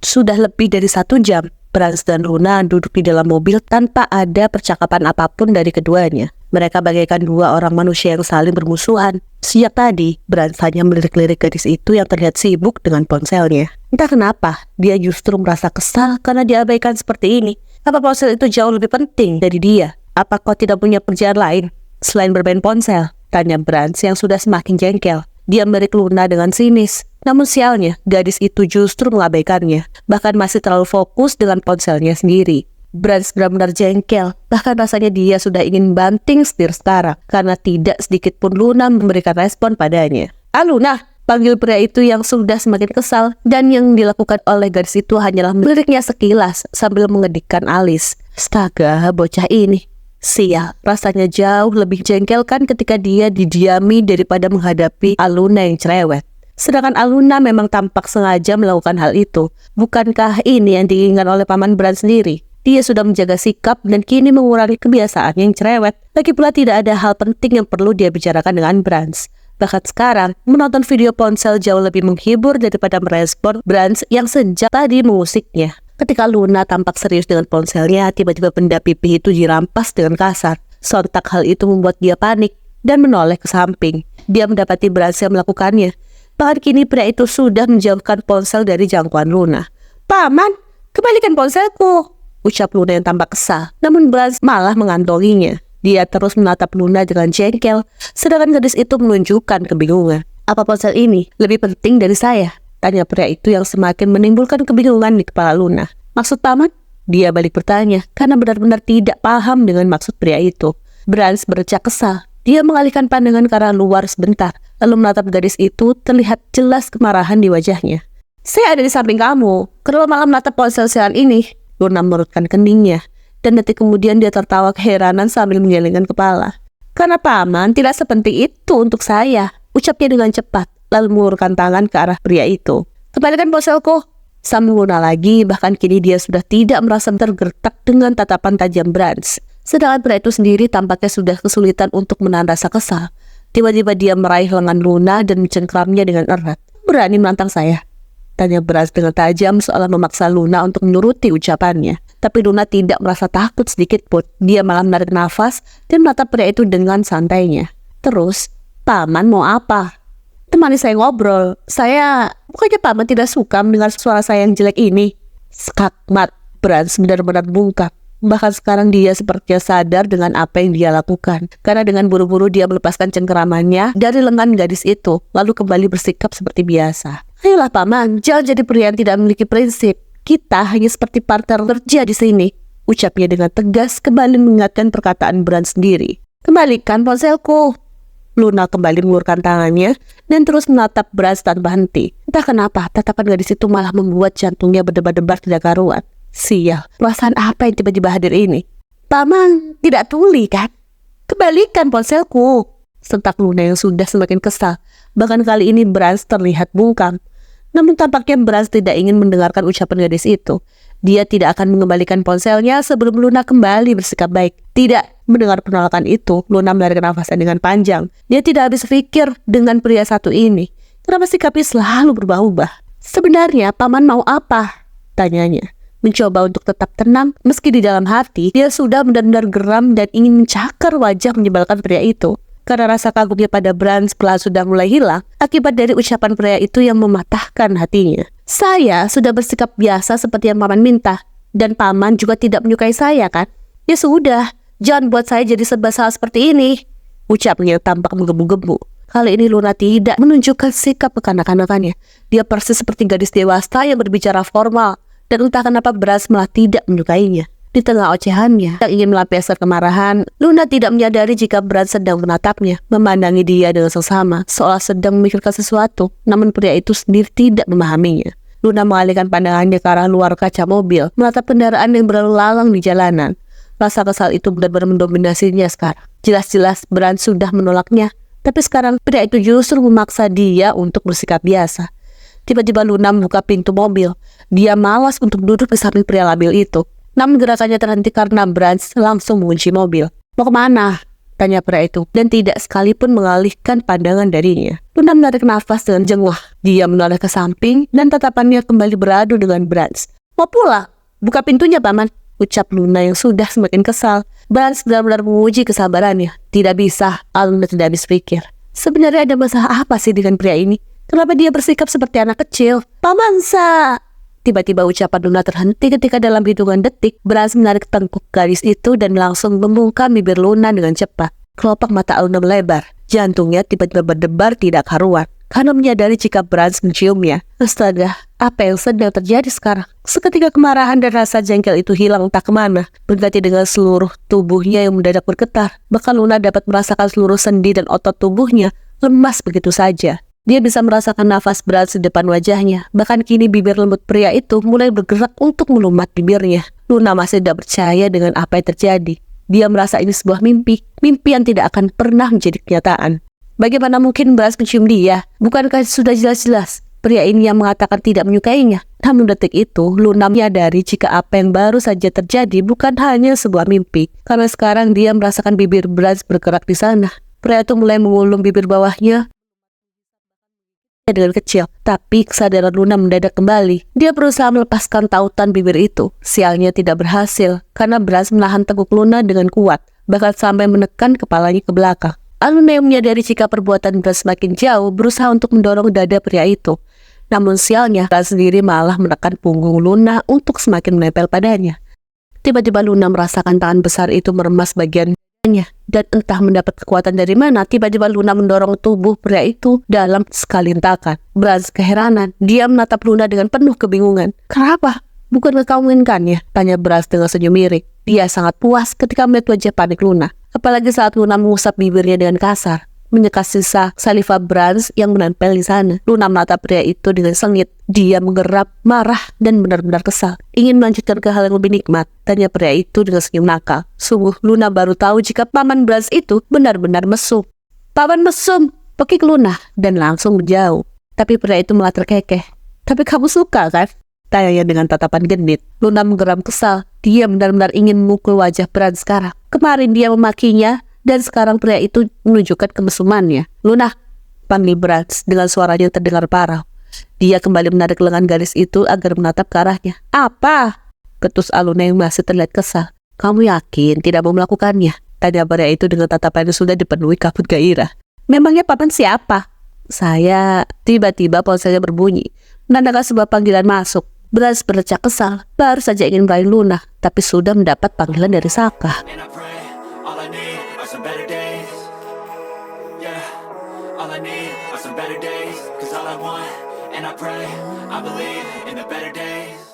Sudah lebih dari 1 jam, Brans dan Luna duduk di dalam mobil tanpa ada percakapan apapun dari keduanya. Mereka bagaikan dua orang manusia yang saling bermusuhan. Sejak tadi, Brans hanya melirik-lirik gadis itu yang terlihat sibuk dengan ponselnya. Entah kenapa, dia justru merasa kesal karena diabaikan seperti ini. Apa ponsel itu jauh lebih penting dari dia? Apa kau tidak punya kerjaan lain selain bermain ponsel? Tanya Brans yang sudah semakin jengkel. Dia melirik Luna dengan sinis. Namun sialnya, gadis itu justru mengabaikannya. Bahkan masih terlalu fokus dengan ponselnya sendiri. Brans benar-benar jengkel. Bahkan rasanya dia sudah ingin banting setir sekarang. Karena tidak sedikit pun Luna memberikan respon padanya. Luna, panggil pria itu yang sudah semakin kesal. Dan yang dilakukan oleh gadis itu hanyalah meliriknya sekilas sambil mengedikkan alis. Astaga, bocah ini. Sial, rasanya jauh lebih jengkel kan ketika dia didiami daripada menghadapi Luna yang cerewet. Sedangkan Luna memang tampak sengaja melakukan hal itu. Bukankah ini yang diinginkan oleh Paman Brans sendiri? Dia sudah menjaga sikap dan kini mengurangi kebiasaan yang cerewet. Lagi pula tidak ada hal penting yang perlu dia bicarakan dengan Brans. Bahkan sekarang, menonton video ponsel jauh lebih menghibur daripada merespon Brans yang sejak tadi mengusiknya. Ketika Luna tampak serius dengan ponselnya, tiba-tiba benda pipih itu dirampas dengan kasar. Sontak hal itu membuat dia panik dan menoleh ke samping. Dia mendapati Brans yang melakukannya. Bahkan kini pria itu sudah menjauhkan ponsel dari jangkauan Luna. Paman, kembalikan ponselku, ucap Luna yang tampak kesal. Namun Brans malah mengantonginya. Dia terus menatap Luna dengan jengkel, sedangkan gadis itu menunjukkan kebingungan. Apa ponsel ini lebih penting dari saya? Tanya pria itu yang semakin menimbulkan kebingungan di kepala Luna. Maksud paman? Dia balik bertanya karena benar-benar tidak paham dengan maksud pria itu. Brans bercak kesal. Dia mengalihkan pandangan ke arah luar sebentar, lalu menatap gadis itu. Terlihat jelas kemarahan di wajahnya. Saya ada di samping kamu. Kenapa malah menatap ponsel sialan ini? Luna menurutkan keningnya. Dan detik kemudian dia tertawa keheranan sambil menggelengkan kepala. Karena paman tidak sepenting itu untuk saya, ucapnya dengan cepat. Lalu mengulurkan tangan ke arah pria itu. Kembalikan ponselku. Sambil Luna lagi, bahkan kini dia sudah tidak merasa tergertak dengan tatapan tajam Brans. Sedangkan pria itu sendiri tampaknya sudah kesulitan untuk menahan rasa kesal. Tiba-tiba dia meraih lengan Luna dan mencengkramnya dengan erat. Berani menantang saya? Tanya Brans dengan tajam seolah memaksa Luna untuk menuruti ucapannya. Tapi Luna tidak merasa takut sedikit pun. Dia malah menarik nafas dan menatap pria itu dengan santainya. Terus, paman mau apa? Temani saya ngobrol. Bukannya paman tidak suka mendengar suara saya yang jelek ini? Skakmat, Brans benar-benar bungkam. Bahkan sekarang dia sepertinya sadar dengan apa yang dia lakukan. Karena dengan buru-buru dia melepaskan cengkeramannya dari lengan gadis itu, lalu kembali bersikap seperti biasa. Ayolah paman, jangan jadi pria yang tidak memiliki prinsip. Kita hanya seperti partner kerja di sini, ucapnya dengan tegas kembali mengingatkan perkataan Brans sendiri. Kembalikan ponselku. Luna kembali mengulurkan tangannya dan terus menatap Brans tanpa henti. Entah kenapa, tatapan gadis itu malah membuat jantungnya berdebar-debar tidak karuan. Sial, perasaan apa yang tiba-tiba hadir ini? Paman, tidak tuli kan? Kembalikan ponselku, sentak Luna yang sudah semakin kesal. Bahkan kali ini Brans terlihat bungkam. Namun tampaknya Brans tidak ingin mendengarkan ucapan gadis itu. Dia tidak akan mengembalikan ponselnya sebelum Luna kembali bersikap baik. Tidak mendengar penolakan itu, Luna menarik nafasnya dengan panjang. Dia tidak habis pikir dengan pria satu ini. Kenapa sikapnya selalu berubah-ubah? Sebenarnya paman mau apa? Tanyanya. Mencoba untuk tetap tenang, meski di dalam hati dia sudah benar-benar geram dan ingin mencakar wajah menyebalkan pria itu. Karena rasa kagumnya pada Brans sudah mulai hilang akibat dari ucapan pria itu yang mematahkan hatinya. Saya sudah bersikap biasa seperti yang paman minta, dan paman juga tidak menyukai saya kan? Ya sudah, jangan buat saya jadi serba salah seperti ini, ucapnya tampak menggebu-gebu. Kali ini Luna tidak menunjukkan sikap kekanak-kanakannya. Dia persis seperti gadis dewasa yang berbicara formal, dan entah kenapa Brans malah tidak menyukainya. Di tengah ocehannya yang ingin melampiaskan kemarahan, Luna tidak menyadari jika Brans sedang menatapnya, memandangi dia dengan seksama, seolah sedang memikirkan sesuatu. Namun pria itu sendiri tidak memahaminya. Luna mengalihkan pandangannya ke arah luar kaca mobil, menatap kendaraan yang berlalu lalang di jalanan. Rasa kesal itu benar-benar mendominasinya sekarang. Jelas-jelas Brans sudah menolaknya, tapi sekarang pria itu justru memaksa dia untuk bersikap biasa. Tiba-tiba Luna membuka pintu mobil. Dia malas untuk duduk di samping pria labil itu. Namun gerakannya terhenti karena Brans langsung mengunci mobil. Mau kemana? Tanya pria itu, dan tidak sekalipun mengalihkan pandangan darinya. Luna menarik nafas dengan jengah. Dia menoleh ke samping dan tatapannya kembali beradu dengan Brans. Mau pulang? Buka pintunya, Paman, ucap Luna yang sudah semakin kesal. Brans benar-benar menguji kesabarannya. Tidak bisa, Luna tidak habis pikir. Sebenarnya ada masalah apa sih dengan pria ini? Kenapa dia bersikap seperti anak kecil? Paman Sa! Tiba-tiba ucapan Luna terhenti ketika dalam hitungan detik, Brans menarik tengkuk gadis itu dan langsung membungkam bibir Luna dengan cepat. Kelopak mata Luna melebar. Jantungnya tiba-tiba berdebar tidak karuan karena menyadari jika Brans menciumnya. Astaga, apa yang sedang terjadi sekarang? Seketika kemarahan dan rasa jengkel itu hilang entah kemana, berganti dengan seluruh tubuhnya yang mendadak bergetar. Bahkan Luna dapat merasakan seluruh sendi dan otot tubuhnya lemas begitu saja. Dia bisa merasakan nafas Brans di depan wajahnya. Bahkan kini bibir lembut pria itu mulai bergerak untuk melumat bibirnya. Luna masih tidak percaya dengan apa yang terjadi. Dia merasa ini sebuah mimpi yang tidak akan pernah menjadi kenyataan. Bagaimana mungkin Brans mencium dia? Bukankah sudah jelas-jelas pria ini yang mengatakan tidak menyukainya? Namun detik itu, Luna menyadari jika apa yang baru saja terjadi bukan hanya sebuah mimpi. Karena sekarang dia merasakan bibir Brans bergerak di sana. Pria itu mulai mengulum bibir bawahnya dengan kecil, tapi kesadaran Luna mendadak kembali. Dia berusaha melepaskan tautan bibir itu. Sialnya tidak berhasil, karena Brans menahan tengkuk Luna dengan kuat, bahkan sampai menekan kepalanya ke belakang. Luna yang menyadari jika perbuatan Brans semakin jauh, berusaha untuk mendorong dada pria itu. Namun sialnya, Brans sendiri malah menekan punggung Luna untuk semakin menempel padanya. Tiba-tiba Luna merasakan tangan besar itu meremas bagian dan entah mendapat kekuatan dari mana, tiba-tiba Luna mendorong tubuh pria itu dalam sekali hentakan. Brans keheranan, dia menatap Luna dengan penuh kebingungan. Kenapa? Bukankah kamu menginginkannya? Tanya Brans dengan senyum miring. Dia sangat puas ketika melihat wajah panik Luna, apalagi saat Luna mengusap bibirnya dengan kasar, menyekat sisa saliva Brans yang menempel di sana. Luna menatap pria itu dengan sengit. Dia menggerap, marah, dan benar-benar kesal. Ingin melanjutkan ke hal yang lebih nikmat. Tanya pria itu dengan senyum nakal. Sungguh, Luna baru tahu jika paman Brans itu benar-benar mesum. Paman mesum, pekik Luna, dan langsung menjauh. Tapi pria itu malah terkekeh. Tapi kamu suka, kan? Tanyanya dengan tatapan genit. Luna menggeram kesal. Dia benar-benar ingin memukul wajah Brans sekarang. Kemarin dia memakinya, dan sekarang pria itu menunjukkan kemesumannya. Luna, panggil Brans dengan suaranya terdengar parau. Dia kembali menarik lengan gadis itu agar menatap ke arahnya. Apa? Ketus Luna yang masih terlihat kesal. Kamu yakin tidak mau melakukannya? Tanya pria itu dengan tatapan yang sudah dipenuhi kabut gairah. Memangnya paman siapa? Saya. Tiba-tiba ponselnya berbunyi, menandakan sebuah panggilan masuk. Brans berdecak kesal, baru saja ingin meraih Luna, tapi sudah mendapat panggilan dari Saka. And I pray, I believe in the better days.